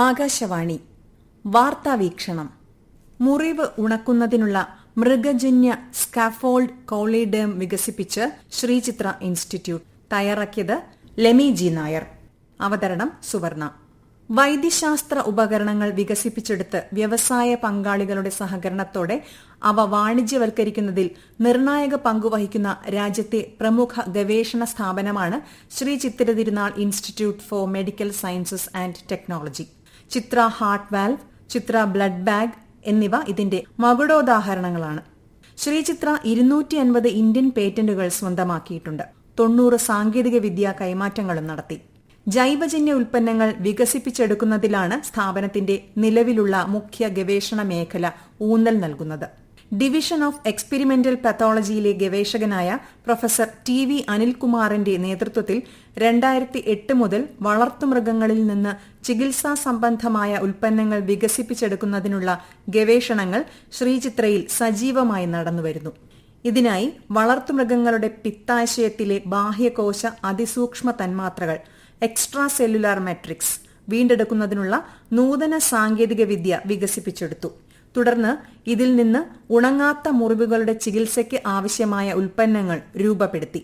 ആകാശവാണി വാർത്താവീക്ഷണം. മുറിവ് ഉണക്കുന്നതിനുള്ള മൃഗജന്യ സ്കാഫോൾഡ് കോളിഡേം വികസിപ്പിച്ച് ശ്രീചിത്ര ഇൻസ്റ്റിറ്റ്യൂട്ട്. തയ്യാറാക്കിയത് ലെമി ജി നായർ. അവതരണം സുവർണ. വൈദ്യശാസ്ത്ര ഉപകരണങ്ങൾ വികസിപ്പിച്ചെടുത്ത് വ്യവസായ പങ്കാളികളുടെ സഹകരണത്തോടെ അവ വാണിജ്യവൽക്കരിക്കുന്നതിൽ നിർണായക പങ്കുവഹിക്കുന്ന രാജ്യത്തെ പ്രമുഖ ഗവേഷണ സ്ഥാപനമാണ് Sree Chithira Thirunal institute for medical sciences and technology. Chitra heart valve, Chitra blood bag എന്നിവ ഇതിന്റെ മകുടോദാഹരണങ്ങളാണ്. ശ്രീചിത്ര 250 ഇന്ത്യൻ പേറ്റന്റുകൾ സ്വന്തമാക്കിയിട്ടുണ്ട്. 90 സാങ്കേതിക വിദ്യാ കൈമാറ്റങ്ങളും നടത്തി. ജൈവജന്യ ഉൽപ്പന്നങ്ങൾ വികസിപ്പിച്ചെടുക്കുന്നതിലാണ് സ്ഥാപനത്തിന്റെ നിലവിലുള്ള മുഖ്യ ഗവേഷണ മേഖല ഊന്നൽ നൽകുന്നത്. ഡിവിഷൻ ഓഫ് എക്സ്പെരിമെന്റൽ പത്തോളജിയിലെ ഗവേഷകനായ പ്രൊഫസർ ടി.വി. അനിൽകുമാറിന്റെ നേതൃത്വത്തിൽ 2008 മുതൽ വളർത്തുമൃഗങ്ങളിൽ നിന്ന് ചികിത്സാ സംബന്ധമായ ഉൽപ്പന്നങ്ങൾ വികസിപ്പിച്ചെടുക്കുന്നതിനുള്ള ഗവേഷണങ്ങൾ ശ്രീചിത്രയിൽ സജീവമായി നടന്നുവരുന്നു. ഇതിനായി വളർത്തുമൃഗങ്ങളുടെ പിത്താശയത്തിലെ ബാഹ്യകോശ അതിസൂക്ഷ്മ തന്മാത്രകൾ എക്സ്ട്രാ സെല്ലുലാർ മെട്രിക്സ് വീണ്ടെടുക്കുന്നതിനുള്ള നൂതന സാങ്കേതിക വിദ്യ വികസിപ്പിച്ചെടുത്തു. തുടർന്ന് ഇതിൽ നിന്ന് ഉണങ്ങാത്ത മുറിവുകളുടെ ചികിത്സയ്ക്ക് ആവശ്യമായ ഉൽപ്പന്നങ്ങൾ രൂപപ്പെടുത്തി.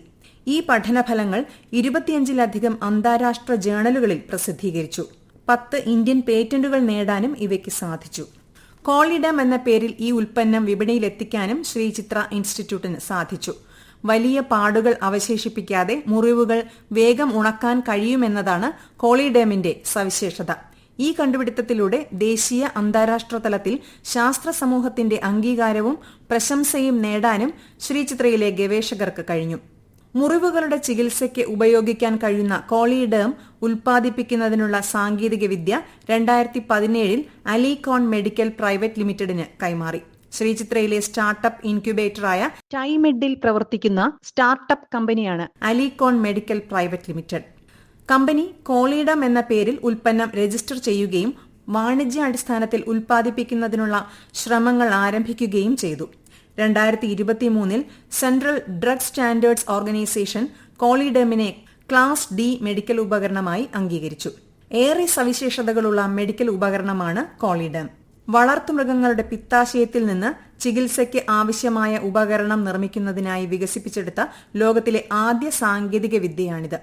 ഈ പഠനഫലങ്ങൾ 25ലധികം അന്താരാഷ്ട്ര ജേണലുകളിൽ പ്രസിദ്ധീകരിച്ചു. 10 ഇന്ത്യൻ പേറ്റന്റുകൾ നേടാനും ഇവയ്ക്ക് സാധിച്ചു. കോളിഡം എന്ന പേരിൽ ഈ ഉൽപ്പന്നം വിപണിയിലെത്തിക്കാനും ശ്രീചിത്ര ഇൻസ്റ്റിറ്റ്യൂട്ടിന് സാധിച്ചു. വലിയ പാടുകൾ അവശേഷിപ്പിക്കാതെ മുറിവുകൾ വേഗം ഉണക്കാൻ കഴിയുമെന്നതാണ് കോളിഡേമിന്റെ സവിശേഷത. ഈ കണ്ടുപിടുത്തത്തിലൂടെ ദേശീയ അന്താരാഷ്ട്ര തലത്തിൽ ശാസ്ത്ര സമൂഹത്തിന്റെ അംഗീകാരവും പ്രശംസയും നേടാനും ശ്രീചിത്രയിലെ ഗവേഷകർക്ക് കഴിഞ്ഞു. മുറിവുകളുടെ ചികിത്സയ്ക്ക് ഉപയോഗിക്കാൻ കഴിയുന്ന കോളിഡേം ഉൽപ്പാദിപ്പിക്കുന്നതിനുള്ള സാങ്കേതികവിദ്യ 2017 അലികോൺ മെഡിക്കൽ പ്രൈവറ്റ് ലിമിറ്റഡിന് കൈമാറി. ശ്രീചിത്രയിലെ സ്റ്റാർട്ടപ്പ് ഇൻക്യുബേറ്ററായ ടൈമെഡിൽ പ്രവർത്തിക്കുന്ന സ്റ്റാർട്ടപ്പ് കമ്പനിയാണ് അലികോൺ മെഡിക്കൽ പ്രൈവറ്റ് ലിമിറ്റഡ്. കമ്പനി കോളിഡം എന്ന പേരിൽ ഉൽപ്പന്നം രജിസ്റ്റർ ചെയ്യുകയും വാണിജ്യാടിസ്ഥാനത്തിൽ ഉൽപ്പാദിപ്പിക്കുന്നതിനുള്ള ശ്രമങ്ങൾ ആരംഭിക്കുകയും ചെയ്തു. 2023 സെൻട്രൽ ഡ്രഗ് സ്റ്റാൻഡേർഡ്സ് ഓർഗനൈസേഷൻ കോളിഡമിനെ ക്ലാസ് ഡി മെഡിക്കൽ ഉപകരണമായി അംഗീകരിച്ചു. ഏറെ സവിശേഷതകളുള്ള മെഡിക്കൽ ഉപകരണമാണ് കോളിഡം. വളർത്തുമൃഗങ്ങളുടെ പിത്താശയത്തിൽ നിന്ന് ചികിത്സയ്ക്ക് ആവശ്യമായ ഉപകരണം നിർമ്മിക്കുന്നതിനായി വികസിപ്പിച്ചെടുത്ത ലോകത്തിലെ ആദ്യ സാങ്കേതിക വിദ്യയാണിത്.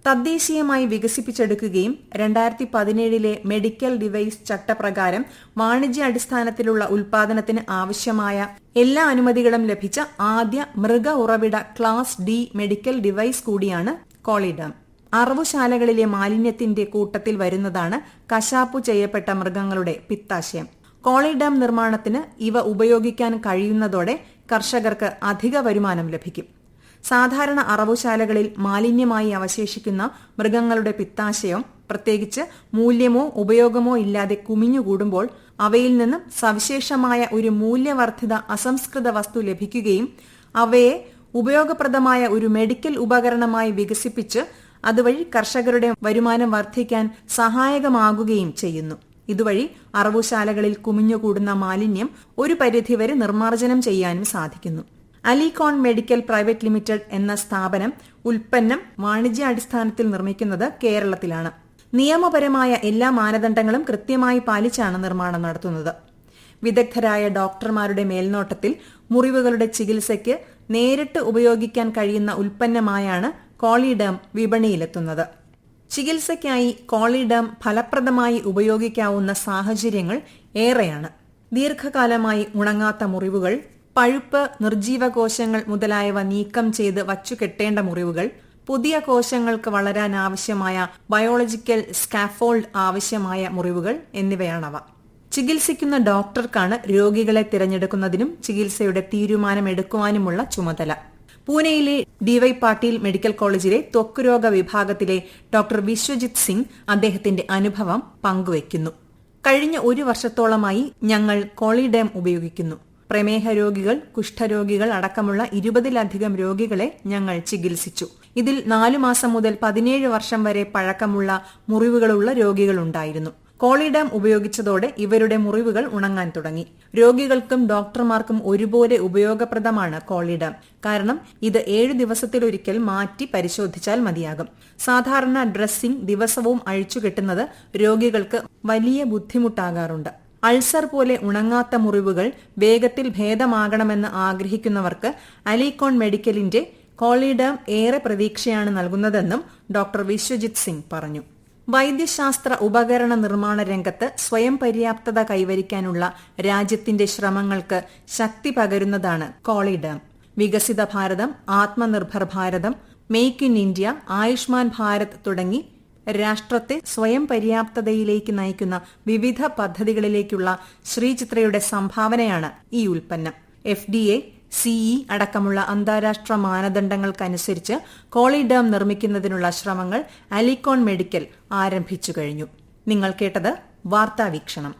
തദ്ദേശീയമായി വികസിപ്പിച്ചെടുക്കുകയും 2017 മെഡിക്കൽ ഡിവൈസ് ചട്ടപ്രകാരം വാണിജ്യാടിസ്ഥാനത്തിലുള്ള ഉൽപാദനത്തിന് ആവശ്യമായ എല്ലാ അനുമതികളും ലഭിച്ച ആദ്യ മൃഗ ഉറവിട ക്ലാസ് ഡി മെഡിക്കൽ ഡിവൈസ് കൂടിയാണ് കോളിഡം. അറവുശാലകളിലെ മാലിന്യത്തിന്റെ കൂട്ടത്തിൽ വരുന്നതാണ് കശാപ്പു ചെയ്യപ്പെട്ട മൃഗങ്ങളുടെ പിത്താശയം. കോളിഡം നിർമ്മാണത്തിന് ഇവ ഉപയോഗിക്കാൻ കഴിയുന്നതോടെ കർഷകർക്ക് അധിക വരുമാനം ലഭിക്കും. സാധാരണ അറവുശാലകളിൽ മാലിന്യമായി അവശേഷിക്കുന്ന മൃഗങ്ങളുടെ പിത്താശയം പ്രത്യേകിച്ച് മൂല്യമോ ഉപയോഗമോ ഇല്ലാതെ കുമിഞ്ഞുകൂടുമ്പോൾ അവയിൽ നിന്നും സവിശേഷമായ ഒരു മൂല്യവർദ്ധിത അസംസ്കൃത വസ്തു ലഭിക്കുകയും അവയെ ഉപയോഗപ്രദമായ ഒരു മെഡിക്കൽ ഉപകരണമായി വികസിപ്പിച്ച് അതുവഴി കർഷകരുടെ വരുമാനം വർദ്ധിക്കാൻ സഹായകമാകുകയും ചെയ്യുന്നു. ഇതുവഴി അറവുശാലകളിൽ കുമിഞ്ഞുകൂടുന്ന മാലിന്യം ഒരു പരിധിവരെ നിർമ്മാർജ്ജനം ചെയ്യാനും സാധിക്കുന്നു. അലികോൺ മെഡിക്കൽ പ്രൈവറ്റ് ലിമിറ്റഡ് എന്ന സ്ഥാപനം ഉൽപ്പന്നം വാണിജ്യാടിസ്ഥാനത്തിൽ നിർമ്മിക്കുന്നത് കേരളത്തിലാണ്. നിയമപരമായ എല്ലാ മാനദണ്ഡങ്ങളും കൃത്യമായി പാലിച്ചാണ് നിർമ്മാണം നടത്തുന്നത്. വിദഗ്ധരായ ഡോക്ടർമാരുടെ മേൽനോട്ടത്തിൽ മുറിവുകളുടെ ചികിത്സയ്ക്ക് നേരിട്ട് ഉപയോഗിക്കാൻ കഴിയുന്ന ഉൽപ്പന്നമായാണ് കോളിഡം വിപണിയിലെത്തുന്നത്. ചികിത്സയ്ക്കായി കോളിഡം ഫലപ്രദമായി ഉപയോഗിക്കാവുന്ന സാഹചര്യങ്ങൾ ഏറെയാണ്. ദീർഘകാലമായി ഉണങ്ങാത്ത മുറിവുകൾ, പഴുപ്പ്, നിർജീവ കോശങ്ങൾ മുതലായവ നീക്കം ചെയ്ത് വച്ചുകെട്ടേണ്ട മുറിവുകൾ, പുതിയ കോശങ്ങൾക്ക് വളരാൻ ആവശ്യമായ ബയോളജിക്കൽ സ്കാഫോൾഡ് ആവശ്യമായ മുറിവുകൾ എന്നിവയാണവ. ചികിത്സിക്കുന്ന ഡോക്ടർക്കാണ് രോഗികളെ തിരഞ്ഞെടുക്കുന്നതിനും ചികിത്സയുടെ തീരുമാനമെടുക്കുവാനുമുള്ള ചുമതല. പൂനെയിലെ ഡിവൈ പാട്ടീൽ മെഡിക്കൽ കോളേജിലെ ത്വക്ക് വിഭാഗത്തിലെ ഡോക്ടർ വിശ്വജിത് സിംഗ് അദ്ദേഹത്തിന്റെ അനുഭവം പങ്കുവയ്ക്കുന്നു. കഴിഞ്ഞ 1 വർഷത്തോളമായി ഞങ്ങൾ കോളിഡം ഉപയോഗിക്കുന്നു. പ്രമേഹ രോഗികൾ, കുഷ്ഠരോഗികൾ അടക്കമുള്ള 20ലധികം രോഗികളെ ഞങ്ങൾ ചികിത്സിച്ചു. ഇതിൽ 4 മാസം മുതൽ 17 വർഷം വരെ പഴക്കമുള്ള മുറിവുകളുള്ള രോഗികളുണ്ടായിരുന്നു. കോളിഡാം ഉപയോഗിച്ചതോടെ ഇവരുടെ മുറിവുകൾ ഉണങ്ങാൻ തുടങ്ങി. രോഗികൾക്കും ഡോക്ടർമാർക്കും ഒരുപോലെ ഉപയോഗപ്രദമാണ് കോളിഡാം. കാരണം ഇത് 7 ദിവസത്തിലൊരിക്കൽ മാറ്റി പരിശോധിച്ചാൽ മതിയാകും. സാധാരണ ഡ്രസ്സിംഗ് ദിവസവും അഴിച്ചുകെട്ടുന്നത് രോഗികൾക്ക് വലിയ ബുദ്ധിമുട്ടാകാറുണ്ട്. അൾസർ പോലെ ഉണങ്ങാത്ത മുറിവുകൾ വേഗത്തിൽ ഭേദമാകണമെന്ന് ആഗ്രഹിക്കുന്നവർക്ക് അലികോൺ മെഡിക്കലിന്റെ കോളിഡാം ഏറെ പ്രതീക്ഷയാണ് നൽകുന്നതെന്നും ഡോക്ടർ വിശ്വജിത് സിംഗ് പറഞ്ഞു. വൈദ്യശാസ്ത്ര ഉപകരണ നിർമ്മാണ രംഗത്ത് സ്വയം പര്യാപ്തത കൈവരിക്കാനുള്ള രാജ്യത്തിന്റെ ശ്രമങ്ങൾക്ക് ശക്തി പകരുന്നതാണ് കോളിഡാം. വികസിത ഭാരതം, ആത്മനിർഭർ ഭാരതം, make in India, Ayushman Bharat തുടങ്ങി രാഷ്ട്രത്തെ സ്വയം പര്യാപ്തതയിലേക്ക് നയിക്കുന്ന വിവിധ പദ്ധതികളിലേക്കുള്ള ശ്രീചിത്രയുടെ സംഭാവനയാണ് ഈ ഉൽപ്പന്നം. FDA, CE അടക്കമുള്ള അന്താരാഷ്ട്ര മാനദണ്ഡങ്ങൾക്കനുസരിച്ച് കോളിഡാം നിർമ്മിക്കുന്നതിനുള്ള ശ്രമങ്ങൾ അലികോൺ മെഡിക്കൽ ആരംഭിച്ചു കഴിഞ്ഞു. നിങ്ങൾ കേട്ടത് വാർത്താവീക്ഷണം.